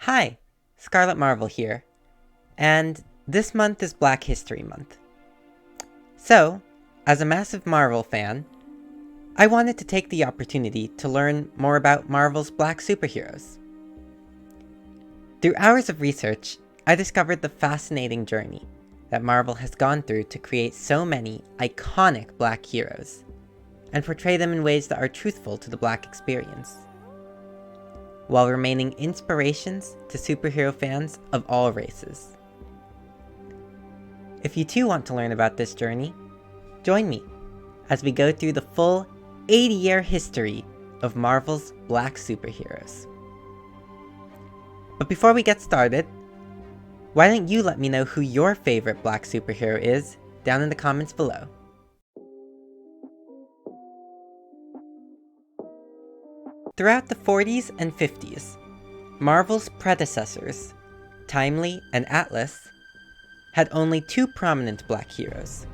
Hi, Scarlet Marvel here, and this month is Black History Month. So, as a massive Marvel fan, I wanted to take the opportunity to learn more about Marvel's Black superheroes. Through hours of research, I discovered the fascinating journey that Marvel has gone through to create so many iconic Black heroes, and portray them in ways that are truthful to the Black experience, while remaining inspirations to superhero fans of all races. If you too want to learn about this journey, join me as we go through the full 80-year history of Marvel's Black superheroes. But before we get started, why don't you let me know who your favorite Black superhero is down in the comments below. Throughout the 40s and 50s, Marvel's predecessors, Timely and Atlas, had only two prominent Black heroes: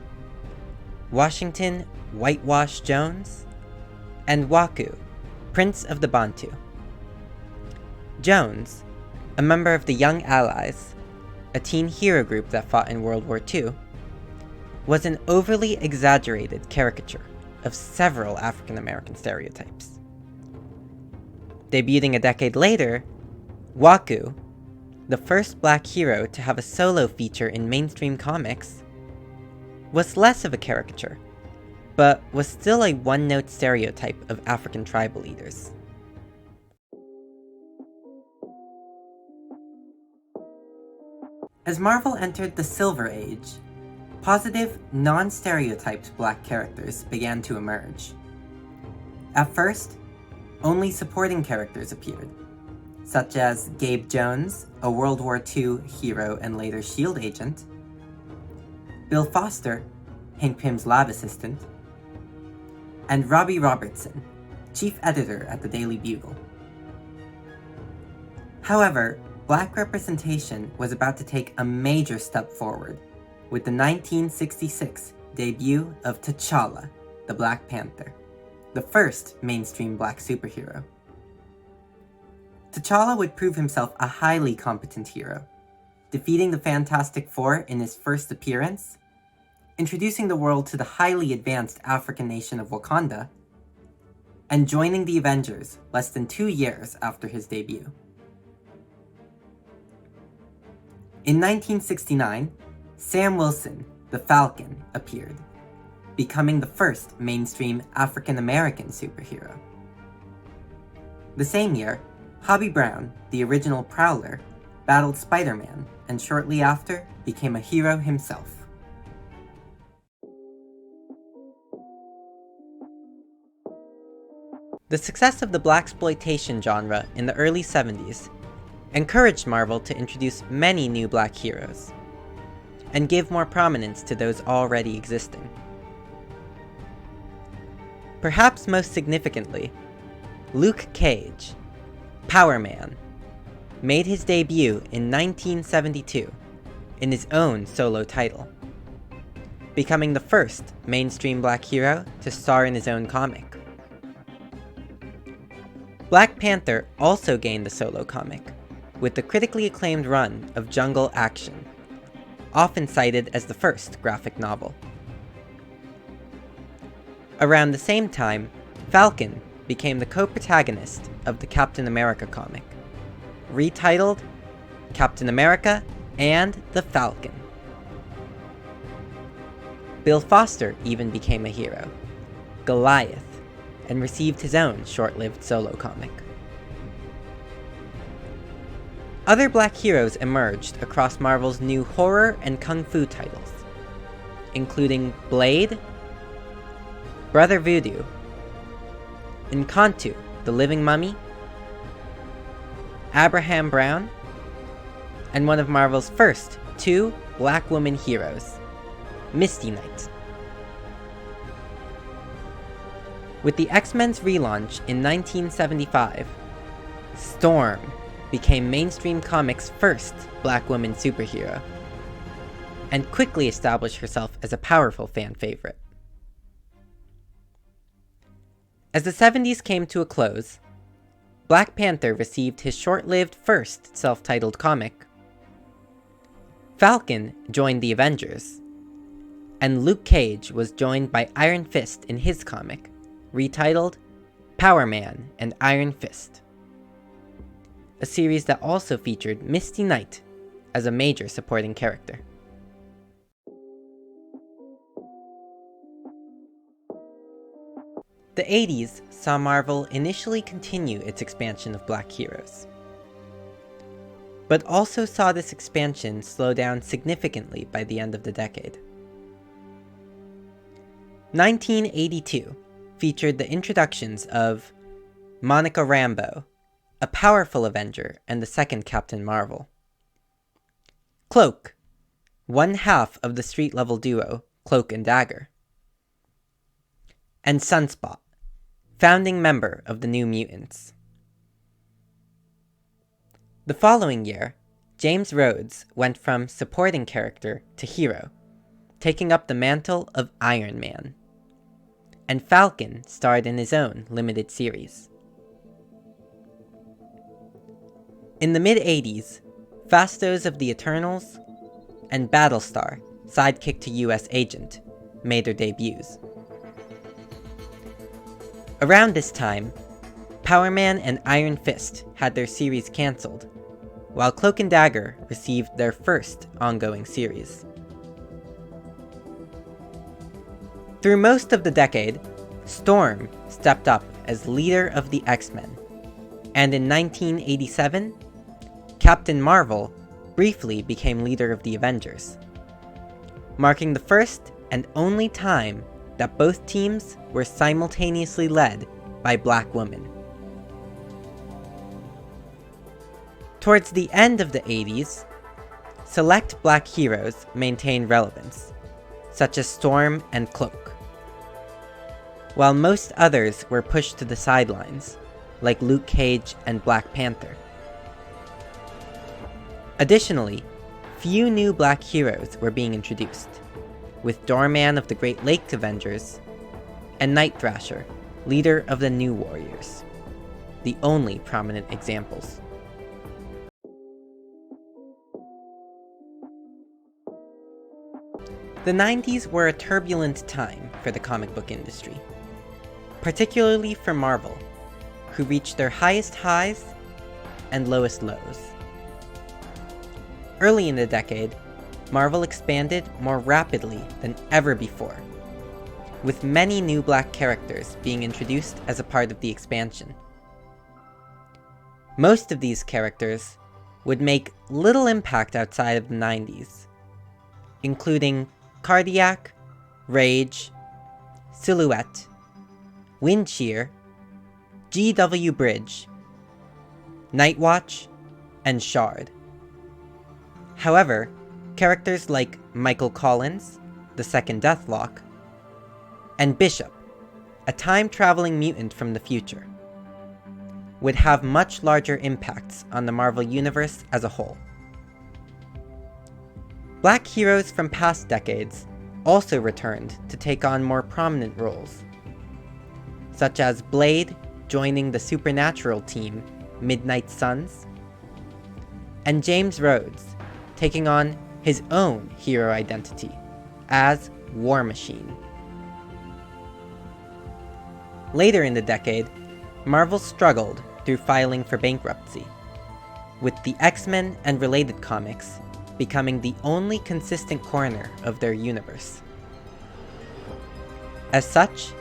Washington Whitewash Jones and Waku, Prince of the Bantu. Jones, a member of the Young Allies, a teen hero group that fought in World War II, was an overly exaggerated caricature of several African American stereotypes. Debuting a decade later, Waku, the first Black hero to have a solo feature in mainstream comics, was less of a caricature, but was still a one-note stereotype of African tribal leaders. As Marvel entered the Silver Age, positive, non-stereotyped Black characters began to emerge. At first, only supporting characters appeared, such as Gabe Jones, a World War II hero and later S.H.I.E.L.D. agent, Bill Foster, Hank Pym's lab assistant, and Robbie Robertson, chief editor at the Daily Bugle. However, Black representation was about to take a major step forward with the 1966 debut of T'Challa, the Black Panther, the first mainstream Black superhero. T'Challa would prove himself a highly competent hero, defeating the Fantastic Four in his first appearance, introducing the world to the highly advanced African nation of Wakanda, and joining the Avengers less than 2 years after his debut. In 1969, Sam Wilson, the Falcon, appeared, becoming the first mainstream African-American superhero. The same year, Hobie Brown, the original Prowler, battled Spider-Man, and shortly after became a hero himself. The success of the blaxploitation genre in the early 70s encouraged Marvel to introduce many new Black heroes, and give more prominence to those already existing. Perhaps most significantly, Luke Cage, Power Man, made his debut in 1972 in his own solo title, becoming the first mainstream Black hero to star in his own comic. Black Panther also gained a solo comic, with the critically acclaimed run of Jungle Action, often cited as the first graphic novel. Around the same time, Falcon became the co-protagonist of the Captain America comic, retitled Captain America and the Falcon. Bill Foster even became a hero, Goliath, and received his own short-lived solo comic. Other Black heroes emerged across Marvel's new horror and kung fu titles, including Blade, Brother Voodoo, Nkantu, the Living Mummy, Abraham Brown, and one of Marvel's first two Black woman heroes, Misty Knight. With the X-Men's relaunch in 1975, Storm became mainstream comics' first Black woman superhero, and quickly established herself as a powerful fan favorite. As the 70s came to a close, Black Panther received his short-lived first self-titled comic. Falcon joined the Avengers, and Luke Cage was joined by Iron Fist in his comic, retitled Power Man and Iron Fist, a series that also featured Misty Knight as a major supporting character. The 80s saw Marvel initially continue its expansion of Black heroes, but also saw this expansion slow down significantly by the end of the decade. 1982 featured the introductions of Monica Rambeau, a powerful Avenger and the second Captain Marvel; Cloak, one half of the street-level duo Cloak and Dagger; and Sunspot, founding member of the New Mutants. The following year, James Rhodes went from supporting character to hero, taking up the mantle of Iron Man, and Falcon starred in his own limited series. In the mid-80s, Phastos of the Eternals and Battlestar, sidekick to US Agent, made their debuts. Around this time, Power Man and Iron Fist had their series cancelled, while Cloak and Dagger received their first ongoing series. Through most of the decade, Storm stepped up as leader of the X-Men, and in 1987, Captain Marvel briefly became leader of the Avengers, marking the first and only time that both teams were simultaneously led by Black women. Towards the end of the 80s, select Black heroes maintained relevance, such as Storm and Cloak, while most others were pushed to the sidelines, like Luke Cage and Black Panther. Additionally, few new Black heroes were being introduced, with Doorman of the Great Lakes Avengers and Night Thrasher, leader of the New Warriors, the only prominent examples. The 90s were a turbulent time for the comic book industry, particularly for Marvel, who reached their highest highs and lowest lows. Early in the decade, Marvel expanded more rapidly than ever before, with many new Black characters being introduced as a part of the expansion. Most of these characters would make little impact outside of the 90s, including Cardiac, Rage, Silhouette, Windcheer, G.W. Bridge, Nightwatch, and Shard. However, characters like Michael Collins, the second Deathlock, and Bishop, a time-traveling mutant from the future, would have much larger impacts on the Marvel Universe as a whole. Black heroes from past decades also returned to take on more prominent roles, such as Blade joining the supernatural team Midnight Suns, and James Rhodes taking on his own hero identity as War Machine. Later in the decade, Marvel struggled through filing for bankruptcy, with the X-Men and related comics becoming the only consistent corner of their universe. As such,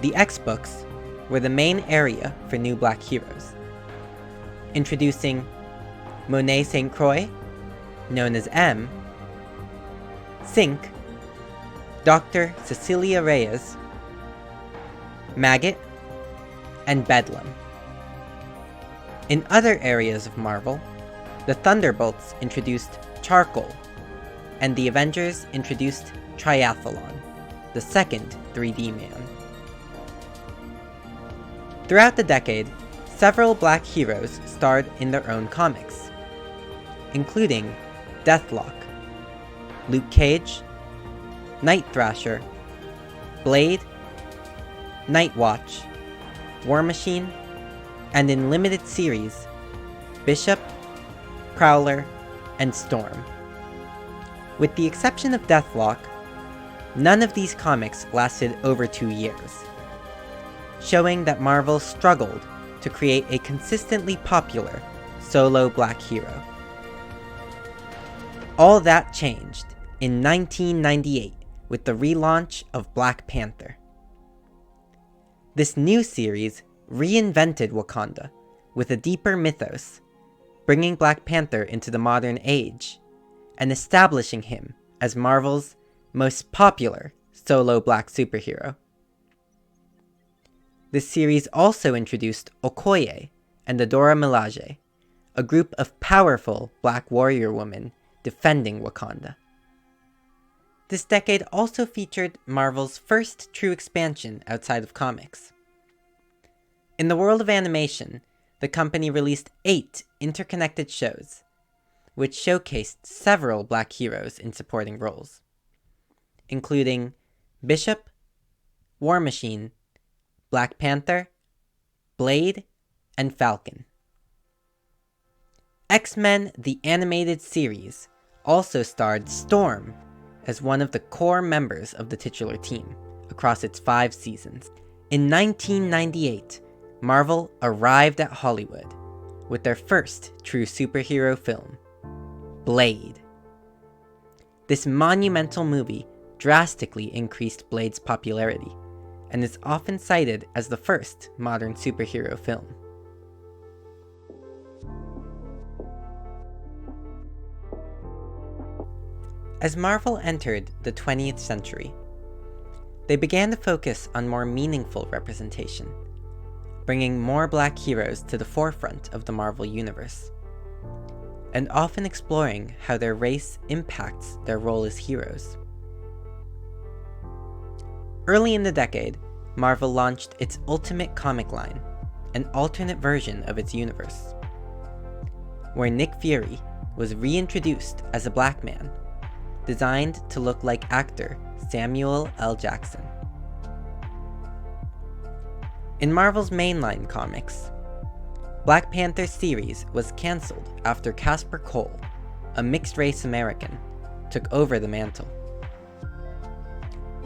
the X-Books were the main area for new Black heroes, introducing Monet St. Croix, known as M, Synch, Dr. Cecilia Reyes, Maggot, and Bedlam. In other areas of Marvel, the Thunderbolts introduced Charcoal, and the Avengers introduced Triathlon, the second 3D man. Throughout the decade, several Black heroes starred in their own comics, including Deathlock, Luke Cage, Night Thrasher, Blade, Nightwatch, War Machine, and in limited series, Bishop, Prowler, and Storm. With the exception of Deathlock, none of these comics lasted over 2 years, showing that Marvel struggled to create a consistently popular solo black hero. All that changed in 1998 with the relaunch of Black Panther. This new series reinvented Wakanda with a deeper mythos, bringing Black Panther into the modern age and establishing him as Marvel's most popular solo black superhero. This series also introduced Okoye and Adora Milaje, a group of powerful black warrior women defending Wakanda. This decade also featured Marvel's first true expansion outside of comics. In the world of animation, the company released 8 interconnected shows, which showcased several black heroes in supporting roles, including Bishop, War Machine, Black Panther, Blade, and Falcon. X-Men: The Animated Series also starred Storm as one of the core members of the titular team across its 5 seasons. In 1998, Marvel arrived at Hollywood with their first true superhero film, Blade. This monumental movie drastically increased Blade's popularity and is often cited as the first modern superhero film. As Marvel entered the 20th century, they began to focus on more meaningful representation, bringing more black heroes to the forefront of the Marvel Universe, and often exploring how their race impacts their role as heroes. Early in the decade, Marvel launched its Ultimate comic line, an alternate version of its universe, where Nick Fury was reintroduced as a black man, designed to look like actor Samuel L. Jackson. In Marvel's mainline comics, Black Panther series was cancelled after Casper Cole, a mixed-race American, took over the mantle.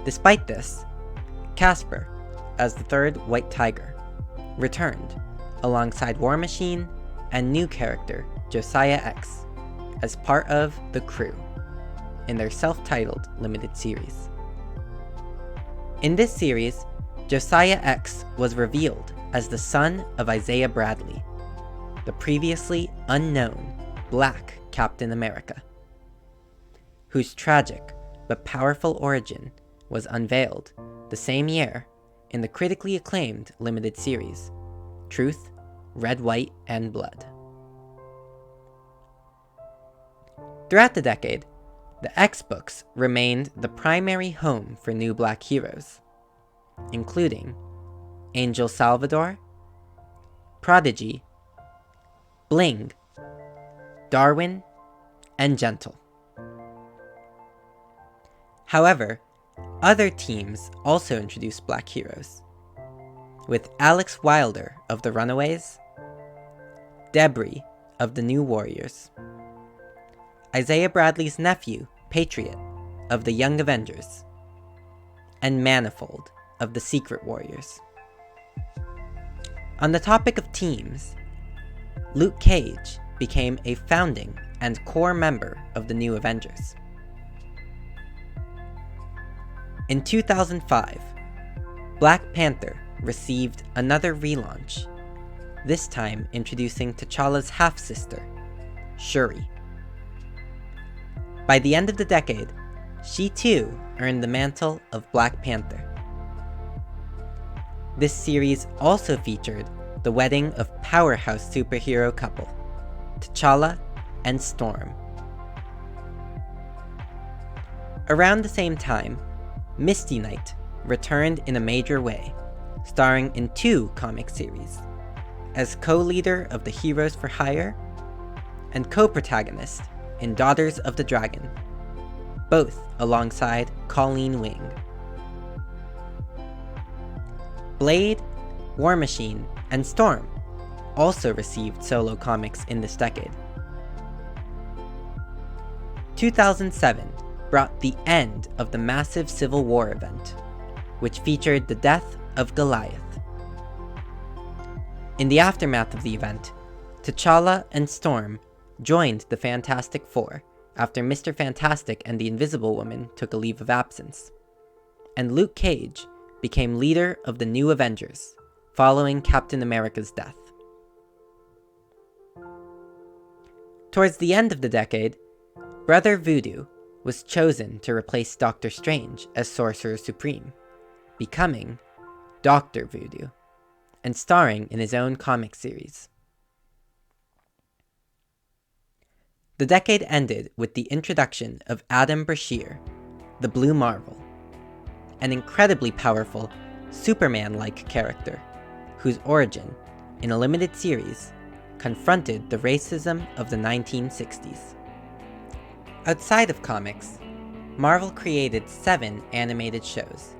Despite this, Casper, as the third White Tiger, returned alongside War Machine and new character Josiah X as part of The Crew in their self-titled limited series. In this series, Josiah X was revealed as the son of Isaiah Bradley, the previously unknown Black Captain America, whose tragic but powerful origin was unveiled the same year in the critically acclaimed limited series, Truth, Red, White, and Blood. Throughout the decade, the X-Books remained the primary home for new black heroes, including Angel Salvador, Prodigy, Bling, Darwin, and Gentle. However, other teams also introduced black heroes, with Alex Wilder of the Runaways, Debris of the New Warriors, Isaiah Bradley's nephew, Patriot, of the Young Avengers, and Manifold of the Secret Warriors. On the topic of teams, Luke Cage became a founding and core member of the New Avengers. In 2005, Black Panther received another relaunch, this time introducing T'Challa's half-sister, Shuri. By the end of the decade, she too earned the mantle of Black Panther. This series also featured the wedding of powerhouse superhero couple, T'Challa and Storm. Around the same time, Misty Knight returned in a major way, starring in 2 comic series, as co-leader of the Heroes for Hire and co-protagonist in Daughters of the Dragon, both alongside Colleen Wing. Blade, War Machine, and Storm also received solo comics in this decade. 2007 brought the end of the massive Civil War event, which featured the death of Goliath. In the aftermath of the event, T'Challa and Storm joined the Fantastic Four after Mr. Fantastic and the Invisible Woman took a leave of absence, and Luke Cage became leader of the New Avengers, following Captain America's death. Towards the end of the decade, Brother Voodoo was chosen to replace Doctor Strange as Sorcerer Supreme, becoming Dr. Voodoo, and starring in his own comic series. The decade ended with the introduction of Adam Brashear, the Blue Marvel, an incredibly powerful, Superman-like character, whose origin, in a limited series, confronted the racism of the 1960s. Outside of comics, Marvel created 7 animated shows,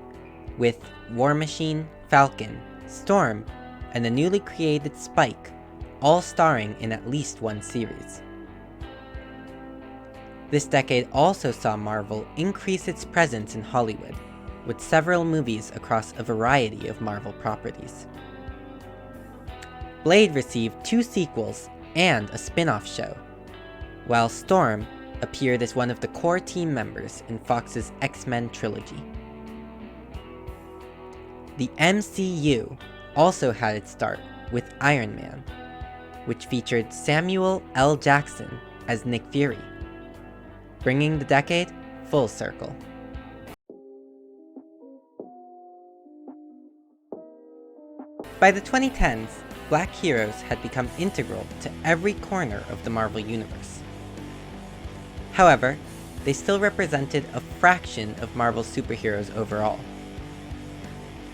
with War Machine, Falcon, Storm, and the newly created Spike, all starring in at least one series. This decade also saw Marvel increase its presence in Hollywood, with several movies across a variety of Marvel properties. Blade received 2 sequels and a spin-off show, while Storm appeared as one of the core team members in Fox's X-Men trilogy. The MCU also had its start with Iron Man, which featured Samuel L. Jackson as Nick Fury, bringing the decade full circle. By the 2010s, Black heroes had become integral to every corner of the Marvel Universe. However, they still represented a fraction of Marvel's superheroes overall.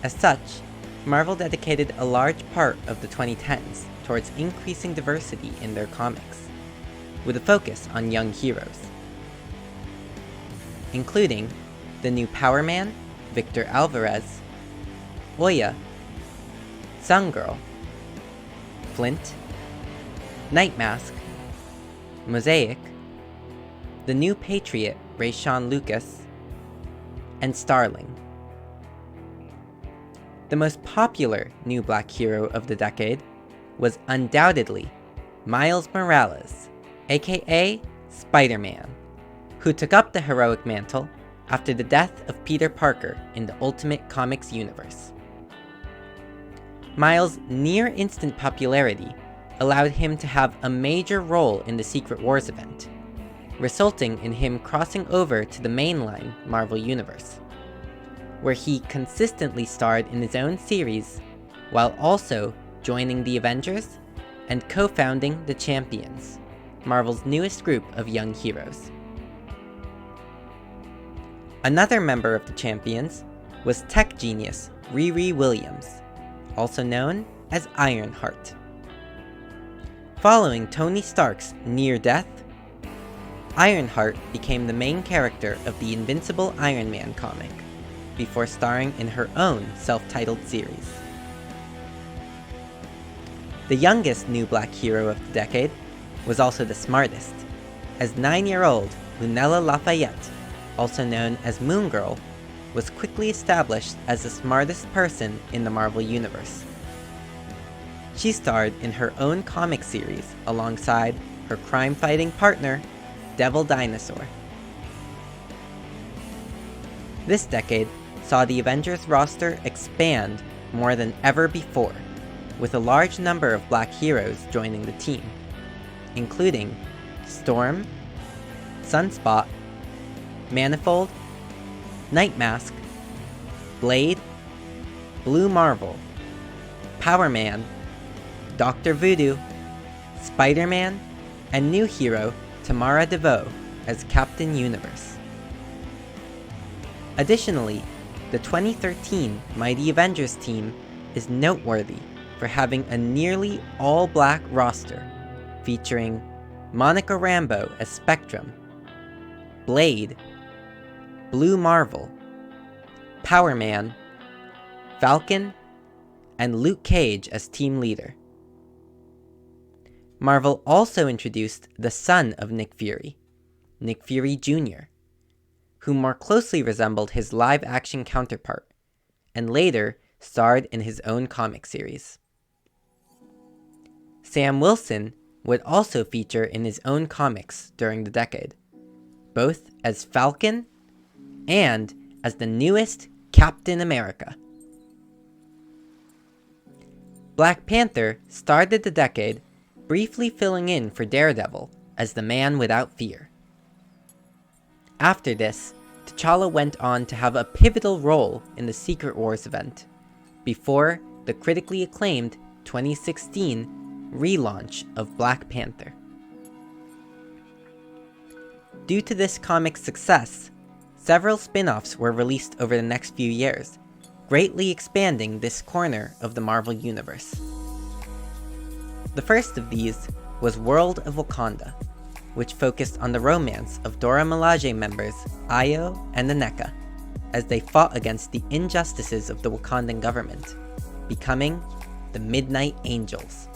As such, Marvel dedicated a large part of the 2010s towards increasing diversity in their comics, with a focus on young heroes, including the new Power Man, Victor Alvarez, Oya, Sungirl, Flint, Nightmask, Mosaic, the new Patriot, Rayshon Lucas, and Starling. The most popular new Black hero of the decade was undoubtedly Miles Morales, aka Spider-Man, who took up the heroic mantle after the death of Peter Parker in the Ultimate Comics universe. Miles' near-instant popularity allowed him to have a major role in the Secret Wars event, resulting in him crossing over to the mainline Marvel Universe, where he consistently starred in his own series, while also joining the Avengers and co-founding the Champions, Marvel's newest group of young heroes. Another member of the Champions was tech genius Riri Williams, also known as Ironheart. Following Tony Stark's near death, Ironheart became the main character of the Invincible Iron Man comic, before starring in her own self-titled series. The youngest new Black hero of the decade was also the smartest, as 9-year-old Lunella Lafayette, also known as Moon Girl, was quickly established as the smartest person in the Marvel Universe. She starred in her own comic series alongside her crime-fighting partner, Devil Dinosaur. This decade saw the Avengers roster expand more than ever before, with a large number of Black heroes joining the team, including Storm, Sunspot, Manifold, Nightmask, Blade, Blue Marvel, Power Man, Dr. Voodoo, Spider-Man, and new hero Tamara DeVoe as Captain Universe. Additionally, the 2013 Mighty Avengers team is noteworthy for having a nearly all-black roster featuring Monica Rambeau as Spectrum, Blade, Blue Marvel, Power Man, Falcon, and Luke Cage as team leader. Marvel also introduced the son of Nick Fury, Nick Fury Jr., who more closely resembled his live-action counterpart, and later starred in his own comic series. Sam Wilson would also feature in his own comics during the decade, both as Falcon and as the newest Captain America. Black Panther started the decade briefly filling in for Daredevil as the Man Without Fear. After this, T'Challa went on to have a pivotal role in the Secret Wars event, before the critically acclaimed 2016 relaunch of Black Panther. Due to this comic's success, several spin-offs were released over the next few years, greatly expanding this corner of the Marvel Universe. The first of these was World of Wakanda, which focused on the romance of Dora Milaje members Ayo and Nneka as they fought against the injustices of the Wakandan government, becoming the Midnight Angels.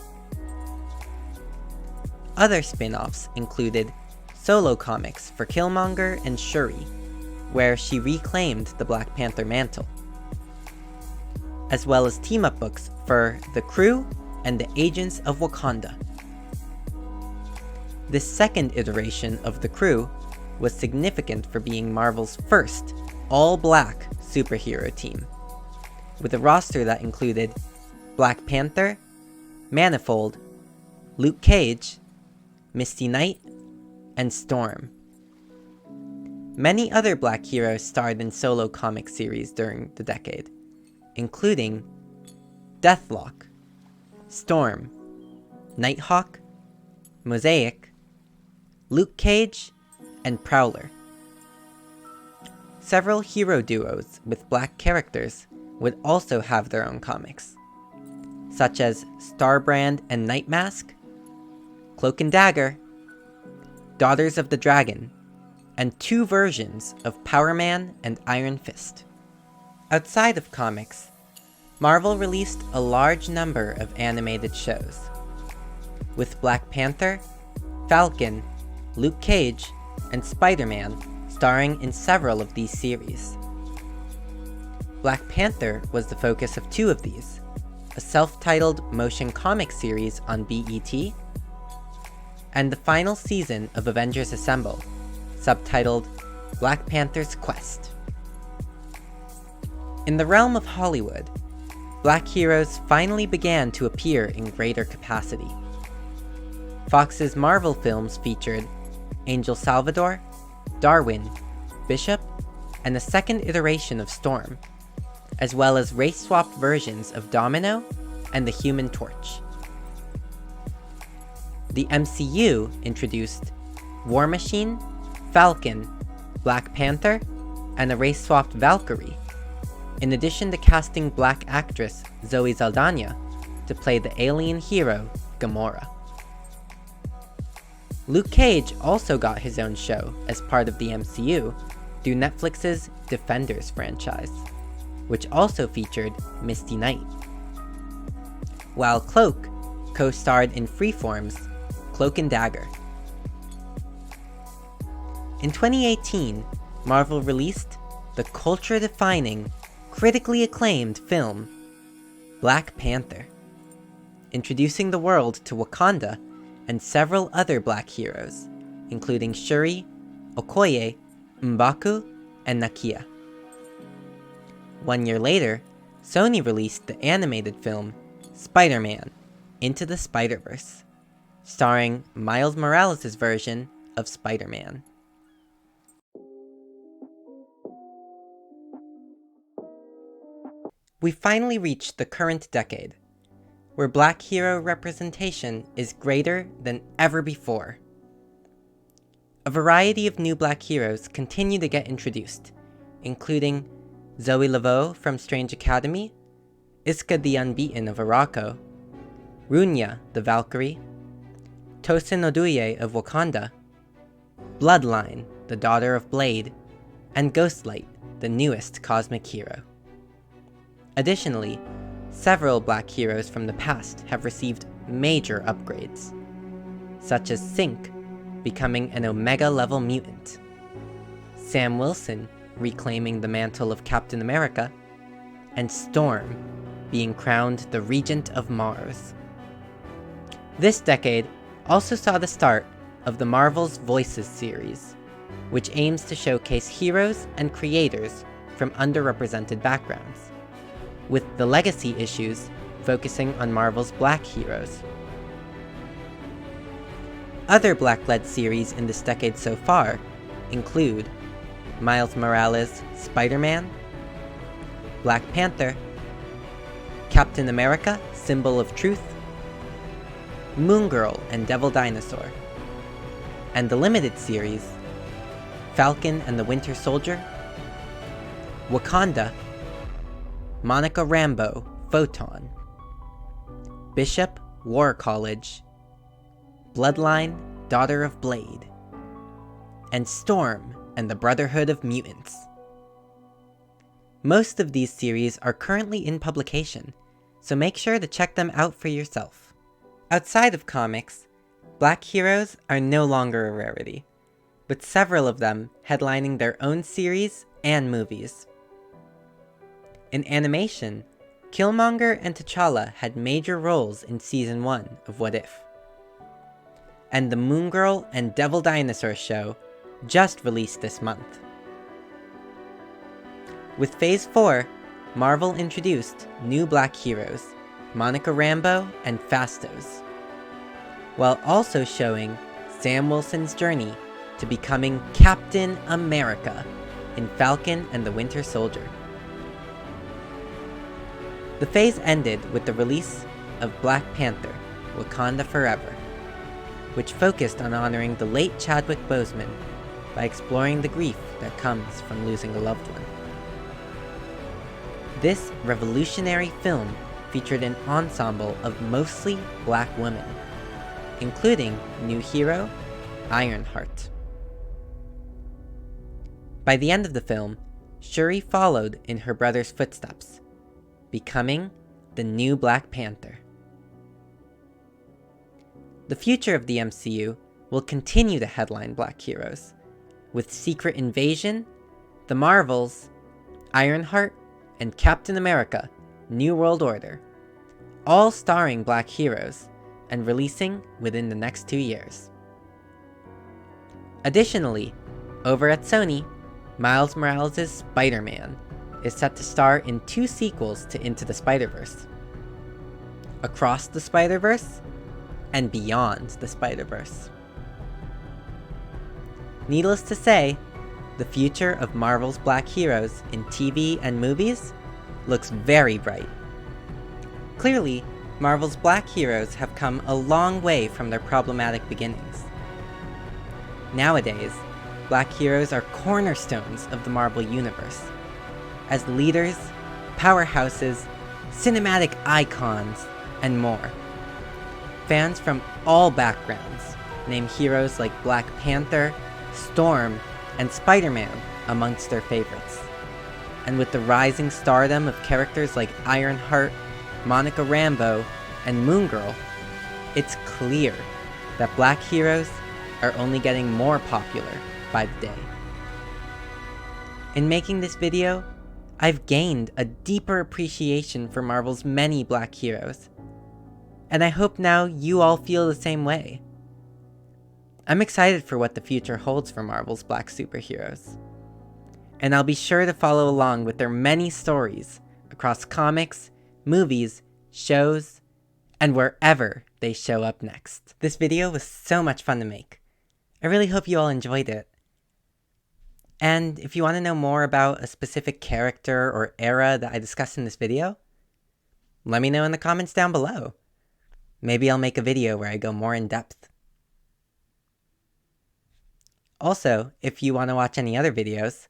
Other spin-offs included solo comics for Killmonger and Shuri, where she reclaimed the Black Panther mantle, as well as team-up books for The Crew and the Agents of Wakanda. This second iteration of The Crew was significant for being Marvel's first all-black superhero team, with a roster that included Black Panther, Manifold, Luke Cage, Misty Knight, and Storm. Many other black heroes starred in solo comic series during the decade, including Deathlock, Storm, Nighthawk, Mosaic, Luke Cage, and Prowler. Several hero duos with black characters would also have their own comics, such as Starbrand and Nightmask, Cloak and Dagger, Daughters of the Dragon, and 2 versions of Power Man and Iron Fist. Outside of comics, Marvel released a large number of animated shows, with Black Panther, Falcon, Luke Cage, and Spider-Man starring in several of these series. Black Panther was the focus of 2 of these, a self-titled motion comic series on BET, and the final season of Avengers Assemble, subtitled Black Panther's Quest. In the realm of Hollywood, black heroes finally began to appear in greater capacity. Fox's Marvel films featured Angel Salvador, Darwin, Bishop, and the second iteration of Storm, as well as race-swapped versions of Domino and the Human Torch. The MCU introduced War Machine, Falcon, Black Panther, and a race-swapped Valkyrie, in addition to casting black actress Zoe Saldana to play the alien hero Gamora. Luke Cage also got his own show as part of the MCU through Netflix's Defenders franchise, which also featured Misty Knight, while Cloak co-starred in Freeform's Cloak and Dagger. In 2018, Marvel released the culture-defining, critically acclaimed film Black Panther, introducing the world to Wakanda and several other black heroes, including Shuri, Okoye, M'Baku, and Nakia. 1 year later, Sony released the animated film Spider-Man: Into the Spider-Verse, starring Miles Morales' version of Spider-Man. We finally reached the current decade, where black hero representation is greater than ever before. A variety of new black heroes continue to get introduced, including Zoe Laveau from Strange Academy, Iska the Unbeaten of Arako, Runya the Valkyrie, Tosin Oduye of Wakanda, Bloodline, the daughter of Blade, and Ghostlight, the newest cosmic hero. Additionally, several black heroes from the past have received major upgrades, such as Synch becoming an Omega-level mutant, Sam Wilson reclaiming the mantle of Captain America, and Storm being crowned the Regent of Mars. This decade also saw the start of the Marvel's Voices series, which aims to showcase heroes and creators from underrepresented backgrounds, with the legacy issues focusing on Marvel's Black heroes. Other Black-led series in this decade so far include Miles Morales' Spider-Man, Black Panther, Captain America: Symbol of Truth, Moon Girl and Devil Dinosaur, and the limited series Falcon and the Winter Soldier, Wakanda, Monica Rambeau: Photon, Bishop: War College, Bloodline: Daughter of Blade, and Storm and the Brotherhood of Mutants. Most of these series are currently in publication, so make sure to check them out for yourself. Outside of comics, Black heroes are no longer a rarity, with several of them headlining their own series and movies. In animation, Killmonger and T'Challa had major roles in Season 1 of What If. And the Moon Girl and Devil Dinosaur show just released this month. With Phase 4, Marvel introduced new Black heroes, Monica Rambeau and Phastos, while also showing Sam Wilson's journey to becoming Captain America in Falcon and the Winter Soldier. The phase ended with the release of Black Panther: Wakanda Forever, which focused on honoring the late Chadwick Boseman by exploring the grief that comes from losing a loved one. This revolutionary film featured an ensemble of mostly Black women, including new hero Ironheart. By the end of the film, Shuri followed in her brother's footsteps, becoming the new Black Panther. The future of the MCU will continue to headline Black heroes, with Secret Invasion, The Marvels, Ironheart, and Captain America: New World Order, all starring Black heroes and releasing within the next 2 years. Additionally, over at Sony, Miles Morales' Spider-Man is set to star in 2 sequels to Into the Spider-Verse: Across the Spider-Verse and Beyond the Spider-Verse. Needless to say, the future of Marvel's Black heroes in TV and movies looks very bright. Clearly, Marvel's Black heroes have come a long way from their problematic beginnings. Nowadays, Black heroes are cornerstones of the Marvel Universe, as leaders, powerhouses, cinematic icons, and more. Fans from all backgrounds name heroes like Black Panther, Storm, and Spider-Man amongst their favorites. And with the rising stardom of characters like Ironheart, Monica Rambeau, and Moon Girl, it's clear that Black heroes are only getting more popular by the day. In making this video, I've gained a deeper appreciation for Marvel's many Black heroes, and I hope now you all feel the same way. I'm excited for what the future holds for Marvel's Black superheroes, and I'll be sure to follow along with their many stories across comics, movies, shows, and wherever they show up next. This video was so much fun to make. I really hope you all enjoyed it. And if you want to know more about a specific character or era that I discussed in this video, let me know in the comments down below. Maybe I'll make a video where I go more in depth. Also, if you want to watch any other videos,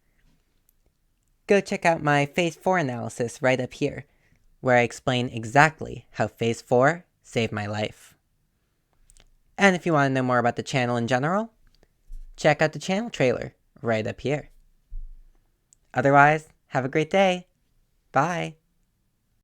go check out my Phase 4 analysis right up here, where I explain exactly how Phase 4 saved my life. And if you want to know more about the channel in general, check out the channel trailer right up here. Otherwise, have a great day. Bye.